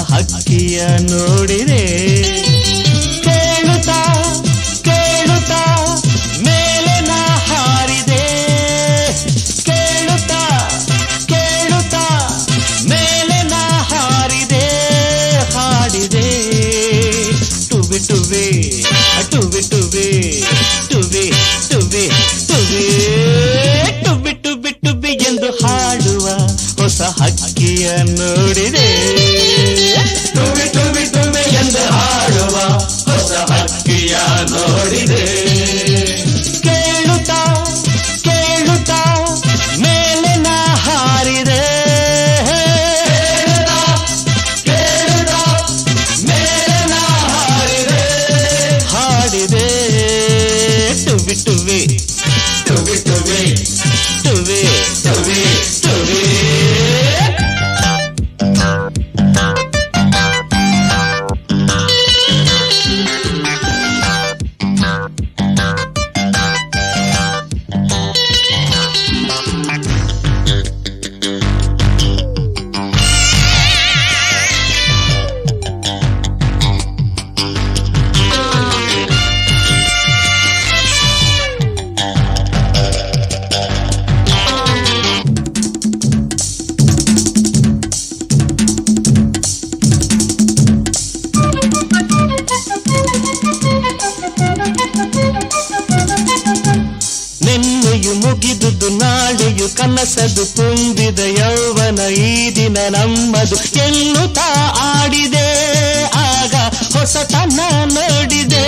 ಹಕ್ಕಿಯ ನೋಡಿದೆ ಕೇಳುತ್ತಾ ಕೇಳುತ್ತಾ ಮೇಲೆ ನಾ ಹಾರಿದೆ ಕೇಳುತ್ತಾ ಕೇಳುತ್ತಾ ಮೇಲೆ ನಾ ಹಾರಿದೆ ಹಾಡಿದೆ ಟುಬಿ ಟುಬಿ ಟುಬಿ ಟುಬಿ ಟುಬಿ ಟುಬಿ ಟುಬಿ ಟುಬಿ ಟುಬಿ ಟುಬಿ ಎಂದು ಹಾಡುವ ಹೊಸ ಹಕ್ಕಿಯ ನೋಡಿದೆ ಟುಬಿ ಟುಬಿ ಟುಬಿ ಎಂದು ಹಾಡುವ ಹೊಸ ಹಕ್ಕಿಯ ನೋಡಿದೆ ಕೇಳುತ್ತಾ ಕೇಳುತ್ತಾ ಮೇಲೆ ನಾ ಹಾರಿದೆ ಕೇಳುತ್ತಾ ಮೇಲೆ ನಾ ಹಾರಿದೆ ಹಾಡಿದೆ ಟುಬಿ ಟುಬಿ ಟುಬಿ ಟುಬಿ ಟುಬಿ ಟುಬಿ ಟುಬಿ ನಿನ್ನೆಯು ಮುಗಿದುದು ನಾಳೆಯು ಕನಸದು ತುಂಬಿದ ಯೌವನ ಈ ದಿನ ನಮ್ಮದು ಎನ್ನುತ್ತಾ ಆಡಿದೆ ಆಗ ಹೊಸತನ ನೋಡಿದೆ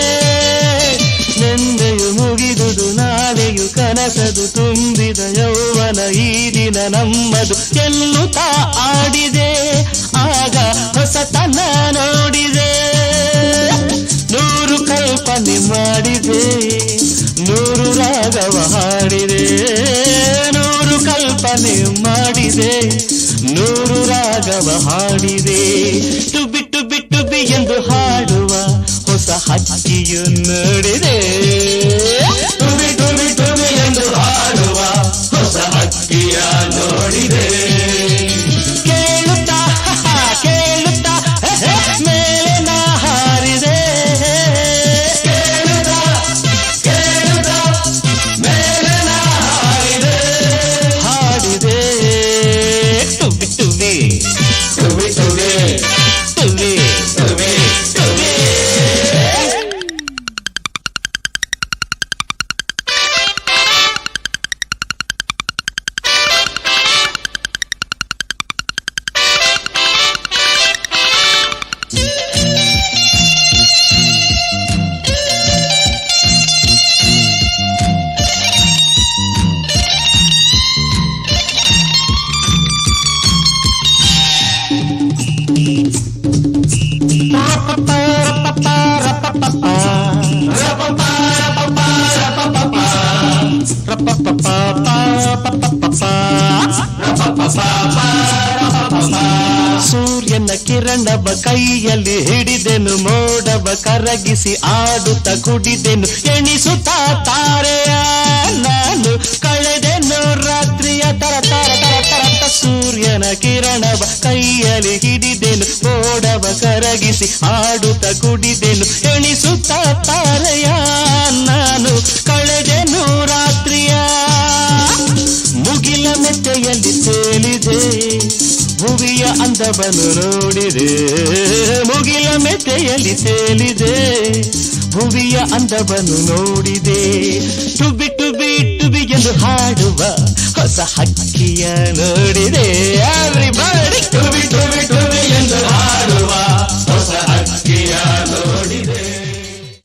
ನಿನ್ನೆಯು ಮುಗಿದುದು ನಾಳೆಯು ಕನಸದು ತುಂಬಿದ ಯೌವನ ಈ ದಿನ ನಮ್ಮದು ಎನ್ನುತ್ತಾ ಆಡಿದೆ ಆಗ ಹೊಸತನ ನೋಡಿದೆ ನೂರು ಕಲ್ಪನೆ ಮಾಡಿದೆ ನೂರು ರಾಗವ ಹಾಡಿದೆ ನೂರು ಕಲ್ಪನೆ ಮಾಡಿದೆ ನೂರು ರಾಗವ ಹಾಡಿದೆ ಟುಬಿ ಟುಬಿ ಟುಬಿ ಎಂದು ಹಾಡುವ ಹೊಸ ಹಕ್ಕಿಯು ನೋಡಿದೆ ಟುಬಿ ಟುಬಿ ಟುಬಿ ಎಂದು ಹಾಡುವ ಹೊಸ ಹಕ್ಕಿಯ ನೋಡಿದೆ ಕೇಳುತ್ತಾ ಕೇಳುತ್ತಾ ಮೇಲೆ ನಾ ಹಾರಿದೆ ಸೂರ್ಯನ ಕಿರಣವ ಕೈಯಲ್ಲಿ ಹಿಡಿದೆನು ಮೋಡವ ಕರಗಿಸಿ ಆಡುತ್ತ ಕುಡಿದೆನು ಎಣಿಸುತ್ತಾ ತಾರೆಯ ನಾನು ಕಳೆದೆನು ರಾತ್ರಿಯ ತರ ತರ ತರ ತರ ಸೂರ್ಯನ ಕಿರಣವ ಕೈಯಲ್ಲಿ ಹಿಡಿದೆನು ಮೋಡವ ಕರಗಿಸಿ ಆಡುತ್ತ ಕುಡಿದೆನು ಎಣಿಸುತ್ತಾ ತಾರೆಯ ನಾನು ಕಳೆದೆನು ರಾತ್ರಿಯ ಮುಗಿಲ ಮೆತ್ತೆಯಲ್ಲಿ ತೇಲಿದೆ ಭುವಿಯ ಅಂದವನ್ನು ನೋಡಿದೆ ಮುಗಿಲ ಮೆತ್ತೆಯಲ್ಲಿ ತೇಲಿದೆ ಭುವಿಯ ಅಂದವನ್ನು ನೋಡಿದೆ ಟುಬಿ ಟುಬಿ ಟುಬಿ ಎಂದು ಹಾಡುವ ಹೊಸ ಹಕ್ಕಿಯ ನೋಡಿದೆ